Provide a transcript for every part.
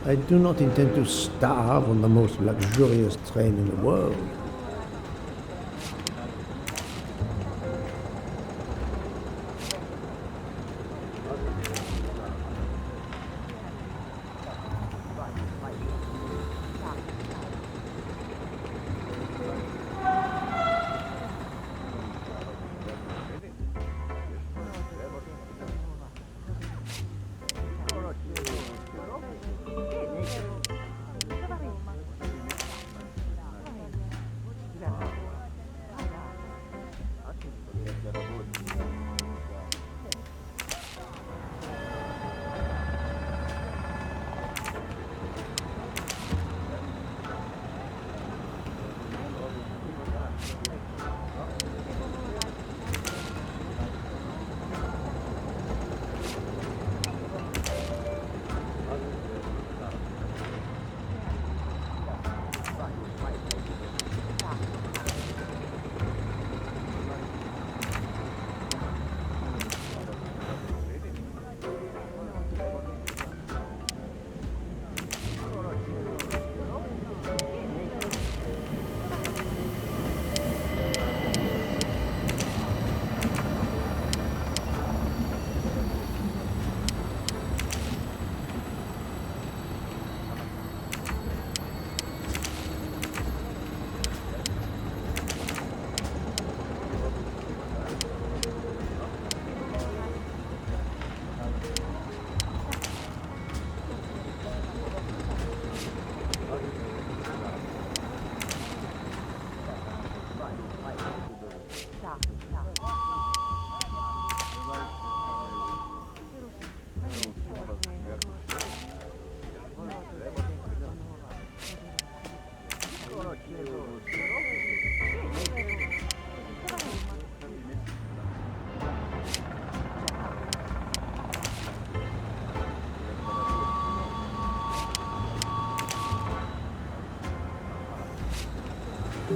I do not intend to starve on the most luxurious train in the world.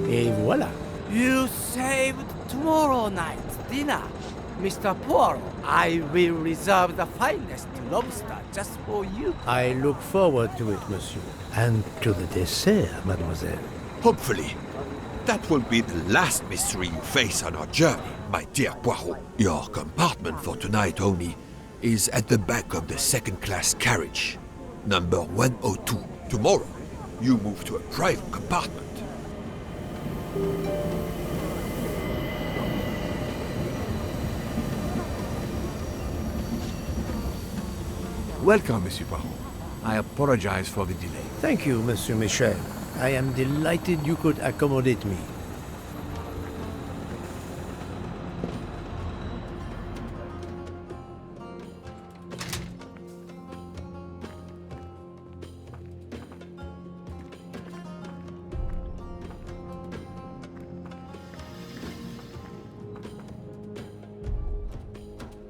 Et voilà. You saved tomorrow night's dinner. Mr. Poirot, I will reserve the finest lobster just for you. I look forward to it, monsieur. And to the dessert, mademoiselle. Hopefully. That will be the last mystery you face on our journey, my dear Poirot. Your compartment for tonight only is at the back of the second-class carriage, number 102. Tomorrow, you move to a private compartment. Welcome, Monsieur Poirot. I apologize for the delay. Thank you, Monsieur Michel. I am delighted you could accommodate me.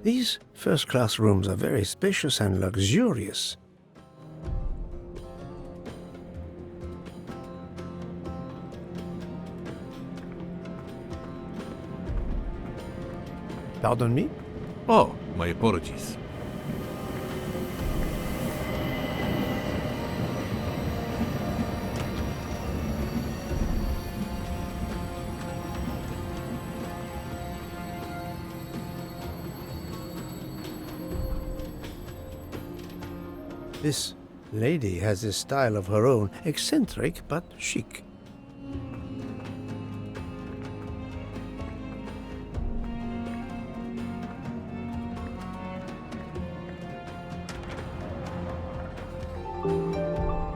These first-class rooms are very spacious and luxurious. Pardon me? Oh, my apologies. This lady has a style of her own, eccentric but chic.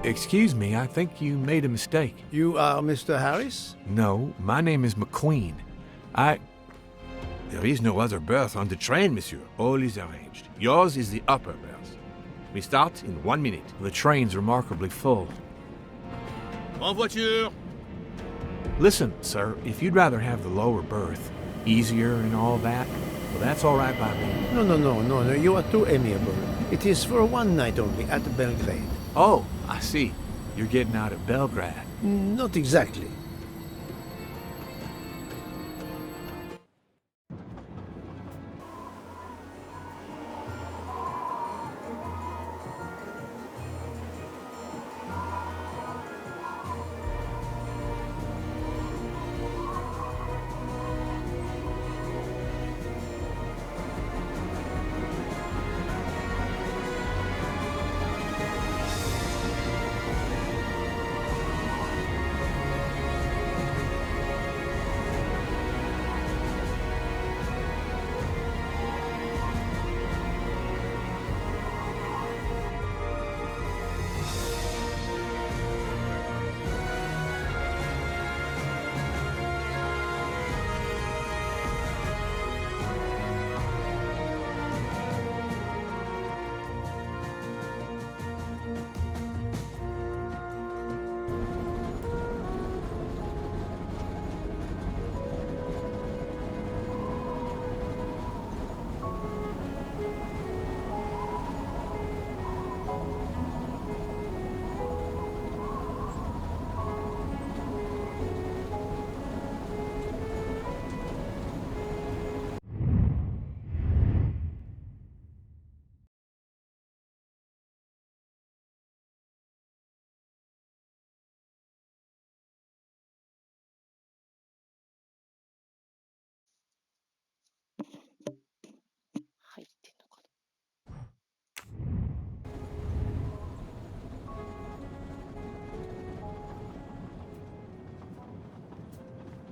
Excuse me, I think you made a mistake. You are Mr. Harris? No, my name is McQueen. There is no other berth on the train, monsieur. All is arranged. Yours is the upper berth. We start in 1 minute. The train's remarkably full. En voiture! Listen, sir, if you'd rather have the lower berth, easier and all that, well, that's all right by me. No, you are too amiable. It is for one night only, at Belgrade. Oh, I see. You're getting out of Belgrade. Not exactly.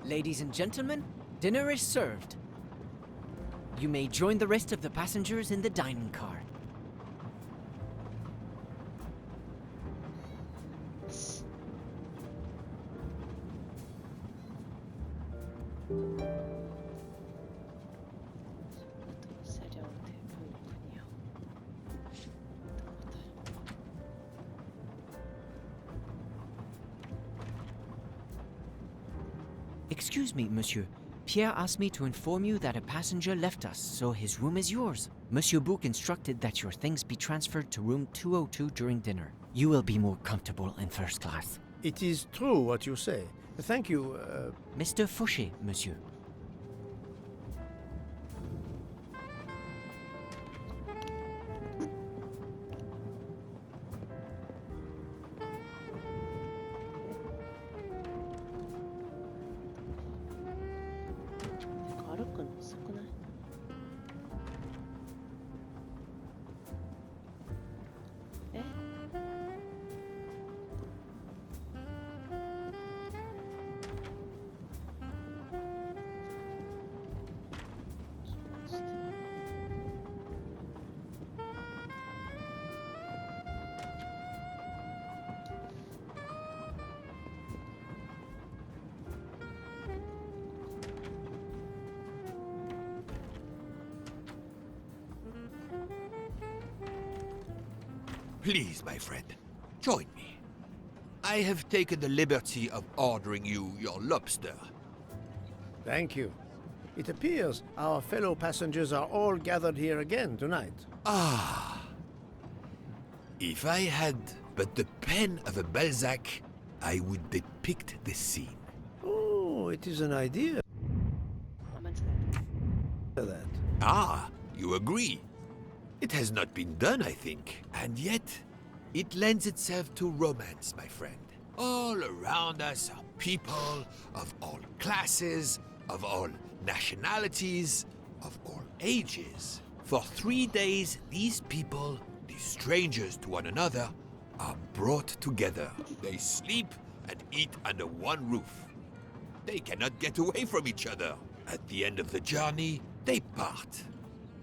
Ladies and gentlemen, dinner is served. You may join the rest of the passengers in the dining car. Excuse me, monsieur. Pierre asked me to inform you that a passenger left us, so his room is yours. Monsieur Bouc instructed that your things be transferred to room 202 during dinner. You will be more comfortable in first class. It is true what you say. Thank you, Mr. Fauché, monsieur. Please, my friend, join me. I have taken the liberty of ordering you your lobster. thank you. It appears our fellow passengers are all gathered here again tonight. Ah. If I had but the pen of a Balzac, I would depict the scene. Oh, it is an idea. That. Ah, you agree. It has not been done, I think. And yet, it lends itself to romance, my friend. All around us are people of all classes, of all nationalities, of all ages. For 3 days, these people, these strangers to one another, are brought together. They sleep and eat under one roof. They cannot get away from each other. At the end of the journey, they part.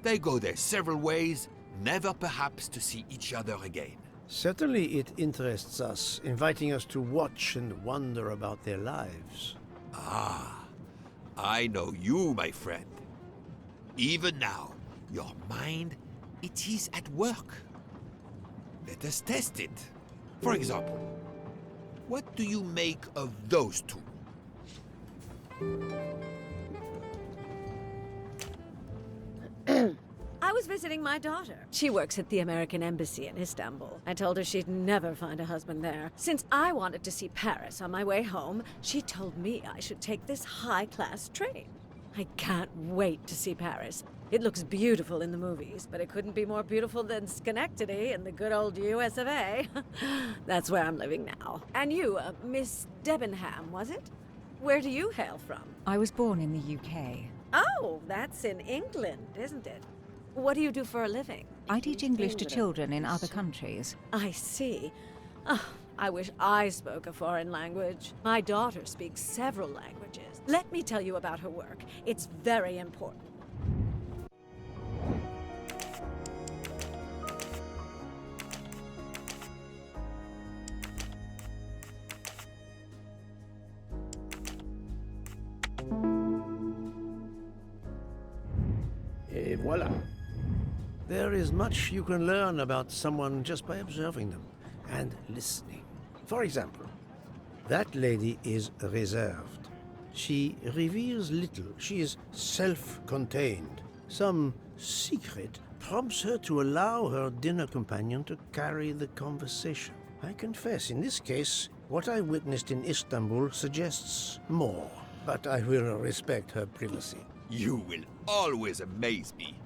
They go their several ways, never perhaps to see each other again. Certainly it interests us, inviting us to watch and wonder about their lives. Ah, I know you, my friend. Even now, your mind, it is at work. Let us test it. For example, what do you make of those two? I was visiting my daughter. She works at the American Embassy in Istanbul. I told her she'd never find a husband there. Since I wanted to see Paris on my way home, she told me I should take this high-class train. I can't wait to see Paris. It looks beautiful in the movies, but it couldn't be more beautiful than Schenectady in the good old US of A. That's where I'm living now. And you, Miss Debenham, was it? Where do you hail from? I was born in the UK. Oh, that's in England, isn't it? What do you do for a living? I teach English to children in other countries. I see. Oh, I wish I spoke a foreign language. My daughter speaks several languages. Let me tell you about her work. It's very important. Et voilà. There is much you can learn about someone just by observing them and listening. For example, that lady is reserved. She reveals little. She is self-contained. Some secret prompts her to allow her dinner companion to carry the conversation. I confess, in this case, what I witnessed in Istanbul suggests more, but I will respect her privacy. You will always amaze me.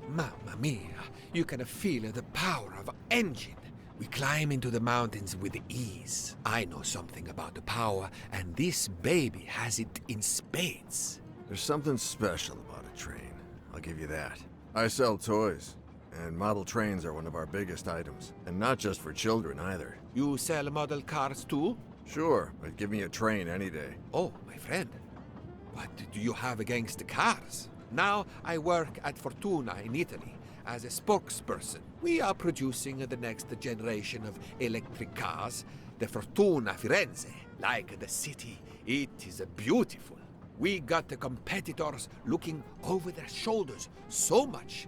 Mamma mia, you can feel the power of engine. We climb into the mountains with ease. I know something about the power, and this baby has it in spades. There's something special about a train. I'll give you that. I sell toys. And model trains are one of our biggest items. And not just for children, either. You sell model cars too? Sure, but give me a train any day. Oh, my friend. What do you have against the cars? Now I work at Fortuna in Italy as a spokesperson. We are producing the next generation of electric cars, the Fortuna Firenze. Like the city, it is beautiful. We got the competitors looking over their shoulders so much,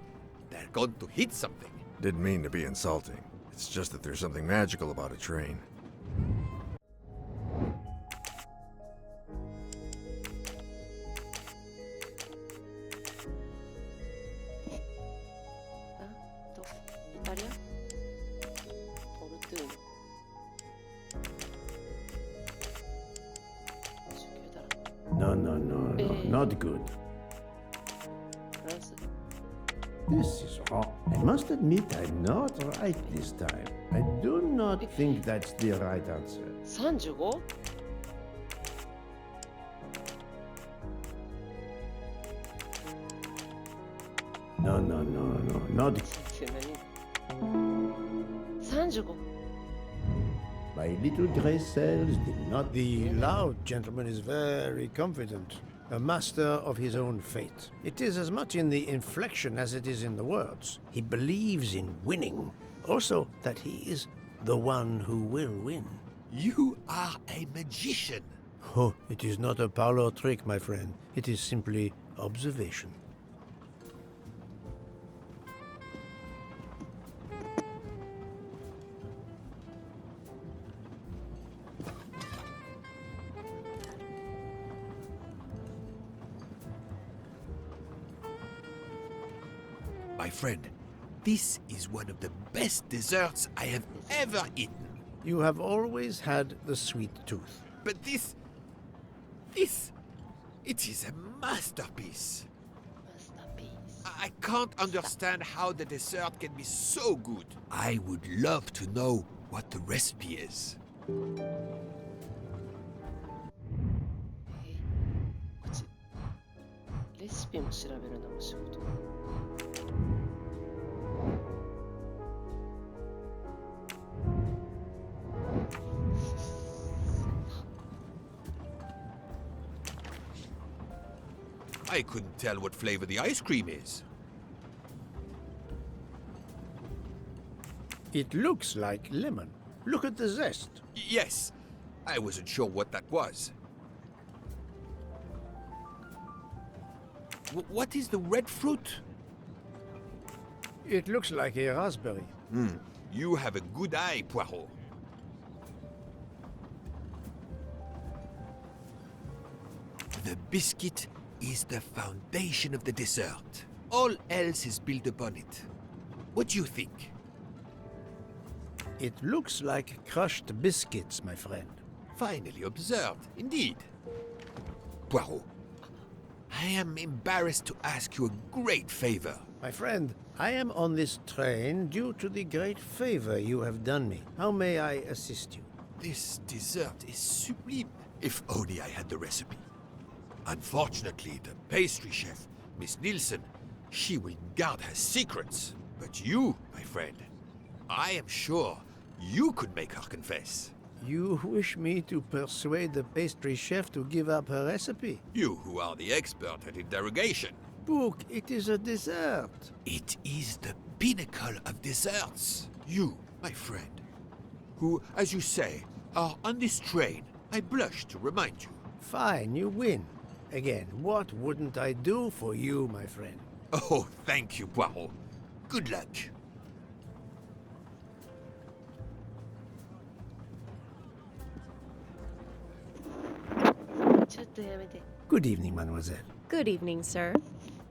they're going to hit something. Didn't mean to be insulting. It's just that there's something magical about a train. Italia? Fortuna. No, not good. France. This is wrong. I must admit I'm not right this time. I do not think that's the right answer. 35? No, not C'est何 35? my little gray cells did not. The loud gentleman is very confident, a master of his own fate. It is as much in the inflection as it is in the words. He believes in winning, also that he is the one who will win. You are a magician. Oh, it is not a parlor trick, my friend. It is simply observation. My friend, this is one of the best desserts I have ever eaten. You have always had the sweet tooth. But this, it is a masterpiece. Masterpiece. I can't understand how the dessert can be so good. I would love to know what the recipe is. こっちレシピも調べるのも仕事。 I couldn't tell what flavor the ice cream is. It looks like lemon. Look at the zest. Yes, I wasn't sure what that was. What is the red fruit? It looks like a raspberry. You have a good eye, Poirot. The biscuit is the foundation of the dessert. All else is built upon it. What do you think? It looks like crushed biscuits, my friend. Finely observed, indeed. Poirot, I am embarrassed to ask you a great favor. My friend, I am on this train due to the great favor you have done me. How may I assist you? This dessert is sublime. If only I had the recipe. Unfortunately, the pastry chef, Miss Nielsen, she will guard her secrets. But you, my friend, I am sure you could make her confess. You wish me to persuade the pastry chef to give up her recipe? You who are the expert at interrogation. Book, it is a dessert. It is the pinnacle of desserts. You, my friend, who, as you say, are on this train, I blush to remind you. Fine, you win. Again, what wouldn't I do for you, my friend? Oh, thank you, Poirot. Good luck. Good evening, mademoiselle. Good evening, sir.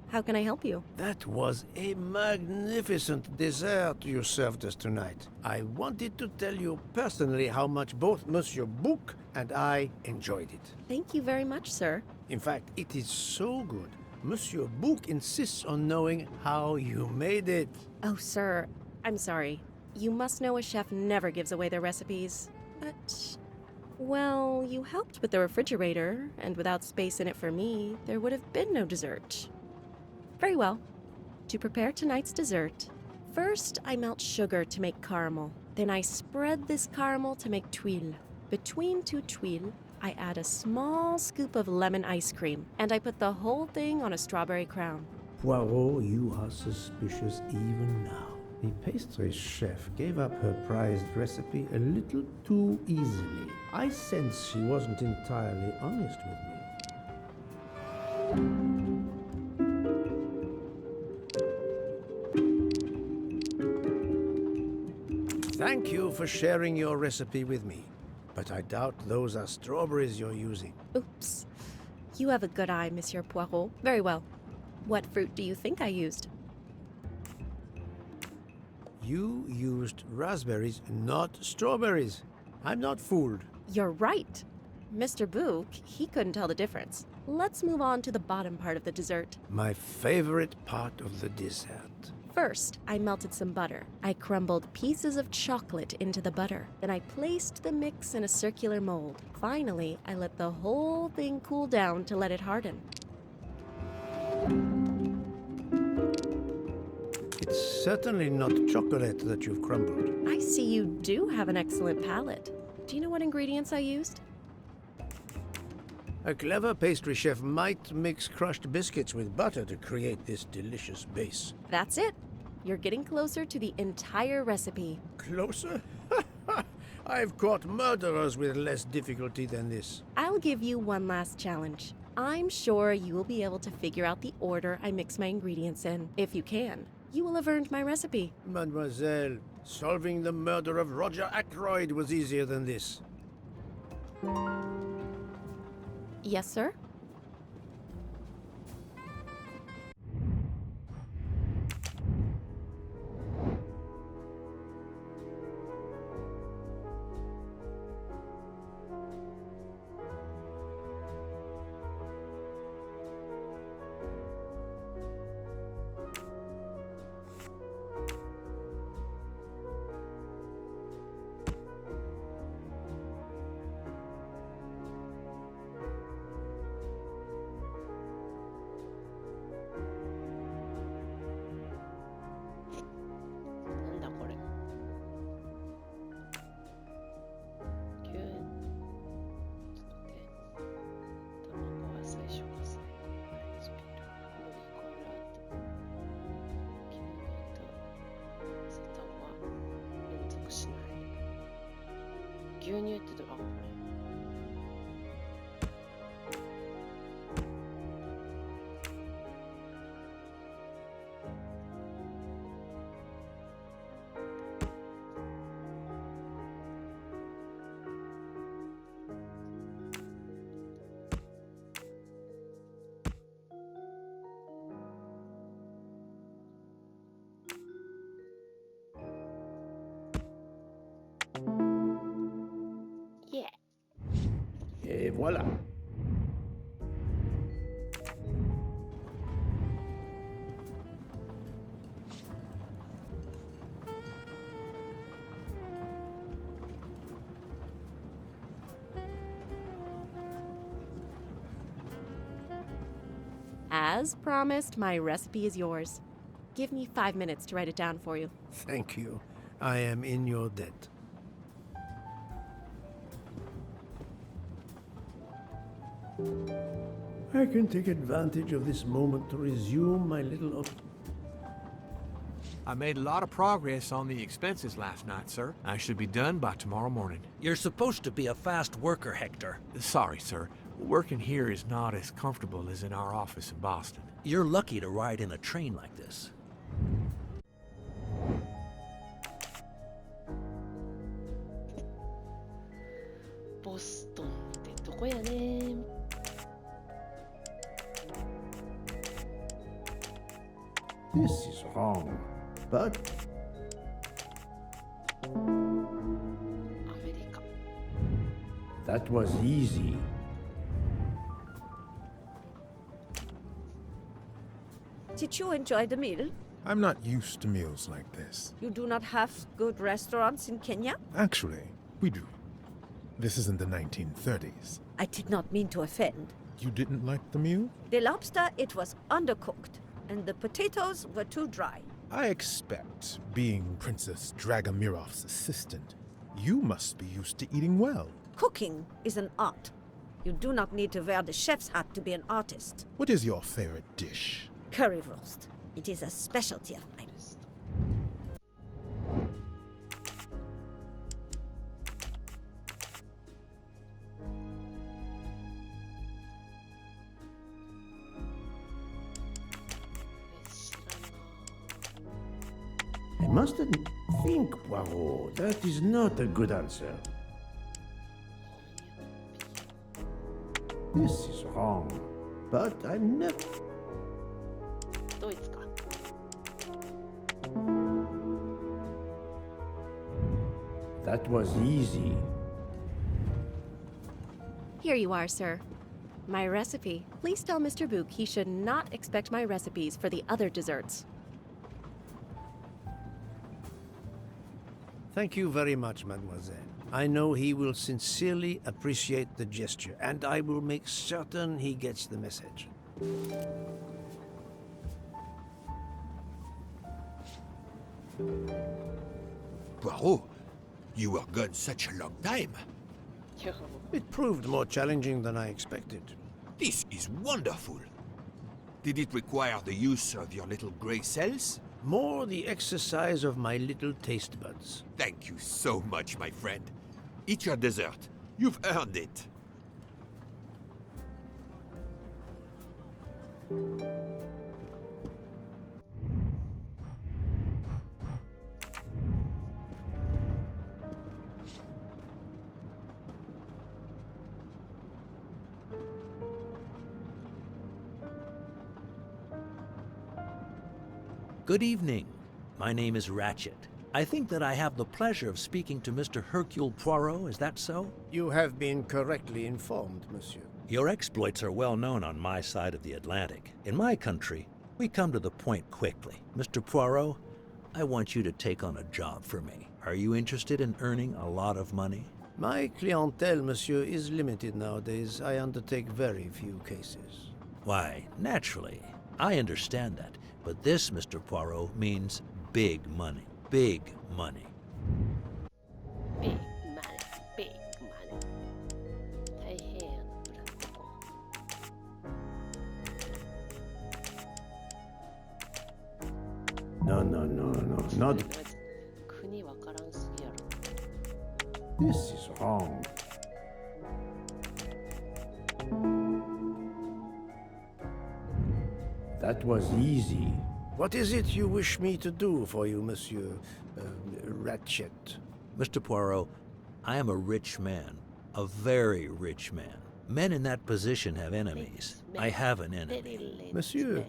How can I help you? That was a magnificent dessert you served us tonight. I wanted to tell you personally how much both Monsieur Bouc and I enjoyed it. Thank you very much, sir. In fact, it is so good. Monsieur Bouc insists on knowing how you made it. Oh, sir, I'm sorry. You must know a chef never gives away their recipes. But, well, you helped with the refrigerator, and without space in it for me, there would have been no dessert. Very well. To prepare tonight's dessert, First, I melt sugar to make caramel. Then I spread this caramel to make tuiles. Between two tuiles, I add a small scoop of lemon ice cream, and I put the whole thing on a strawberry crown. Poirot, you are suspicious even now. The pastry chef gave up her prized recipe a little too easily. I sense she wasn't entirely honest with me. Thank you for sharing your recipe with me, but I doubt those are strawberries you're using. Oops. You have a good eye, Monsieur Poirot. Very well. What fruit do you think I used? You used raspberries, not strawberries. I'm not fooled. You're right. Mr. Book, he couldn't tell the difference. Let's move on to the bottom part of the dessert. My favorite part of the dessert. First, I melted some butter. I crumbled pieces of chocolate into the butter. Then I placed the mix in a circular mold. Finally, I let the whole thing cool down to let it harden. It's certainly not chocolate that you've crumbled. I see you do have an excellent palate. Do you know what ingredients I used? A clever pastry chef might mix crushed biscuits with butter to create this delicious base. That's it. You're getting closer to the entire recipe. Closer? I've caught murderers with less difficulty than this. I'll give you one last challenge. I'm sure you will be able to figure out the order I mix my ingredients in. If you can, you will have earned my recipe. Mademoiselle, solving the murder of Roger Ackroyd was easier than this. Yes, sir? Yeah. Et voilà. As promised, my recipe is yours. Give me 5 minutes to write it down for you. Thank you. I am in your debt. I can take advantage of this moment to resume my little... I made a lot of progress on the expenses last night, sir. I should be done by tomorrow morning. You're supposed to be a fast worker, Hector. Sorry, sir. Working here is not as comfortable as in our office in Boston. You're lucky to ride in a train like this. 보스턴ってどこやね。This is wrong, but... アメリカ。 That was easy. Did you enjoy the meal? I'm not used to meals like this. You do not have good restaurants in Kenya? Actually, we do. This isn't the 1930s. I did not mean to offend. You didn't like the meal? The lobster, it was undercooked, and the potatoes were too dry. I expect, being Princess Dragomirov's assistant, you must be used to eating well. Cooking is an art. You do not need to wear the chef's hat to be an artist. What is your favorite dish? Currywurst. It is a specialty of mine. I must think, Poirot. That is not a good answer. This is wrong. But I'm never... ドイツか。 That was easy. Here you are, sir. My recipe. Please tell Mr. Book he should not expect my recipes for the other desserts. Thank you very much, mademoiselle. I know he will sincerely appreciate the gesture, and I will make certain he gets the message. Poirot, you were gone such a long time. It proved more challenging than I expected. This is wonderful. Did it require the use of your little grey cells? More the exercise of my little taste buds. Thank you so much, my friend. Eat your dessert. You've earned it. Good evening. My name is Ratchet. I think that I have the pleasure of speaking to Mr. Hercule Poirot, is that so? You have been correctly informed, monsieur. Your exploits are well known on my side of the Atlantic. In my country, we come to the point quickly. Mr. Poirot, I want you to take on a job for me. Are you interested in earning a lot of money? My clientele, monsieur, is limited nowadays. I undertake very few cases. Why, naturally. I understand that. But this, Mr. Poirot, means big money. Big money. Big money, big money. 大変やな、ブラッドコーン。 No, no, no, no, not... 国わからんすぎやろ。 This is wrong. That was easy. What is it you wish me to do for you, Monsieur Ratchet? Mr. Poirot, I am a rich man. A very rich man. Men in that position have enemies. I have an enemy. Monsieur,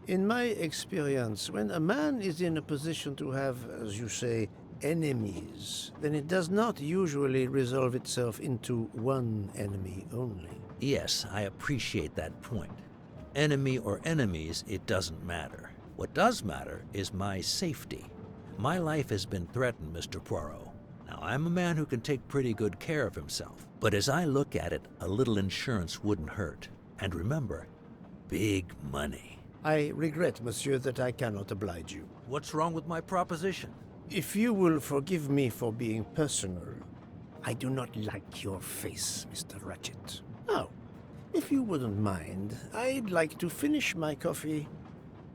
in my experience, when a man is in a position to have, as you say, enemies, then it does not usually resolve itself into one enemy only. Yes, I appreciate that point. Enemy or enemies, it doesn't matter. What does matter is my safety. My life has been threatened, Mr. Poirot. Now, I'm a man who can take pretty good care of himself. But as I look at it, a little insurance wouldn't hurt. And remember, big money. I regret, monsieur, that I cannot oblige you. What's wrong with my proposition? If you will forgive me for being personal, I do not like your face, Mr. Ratchet. Oh, if you wouldn't mind, I'd like to finish my coffee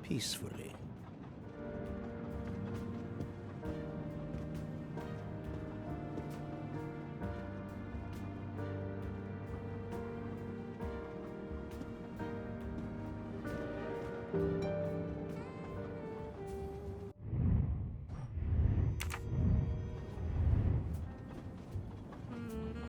peacefully.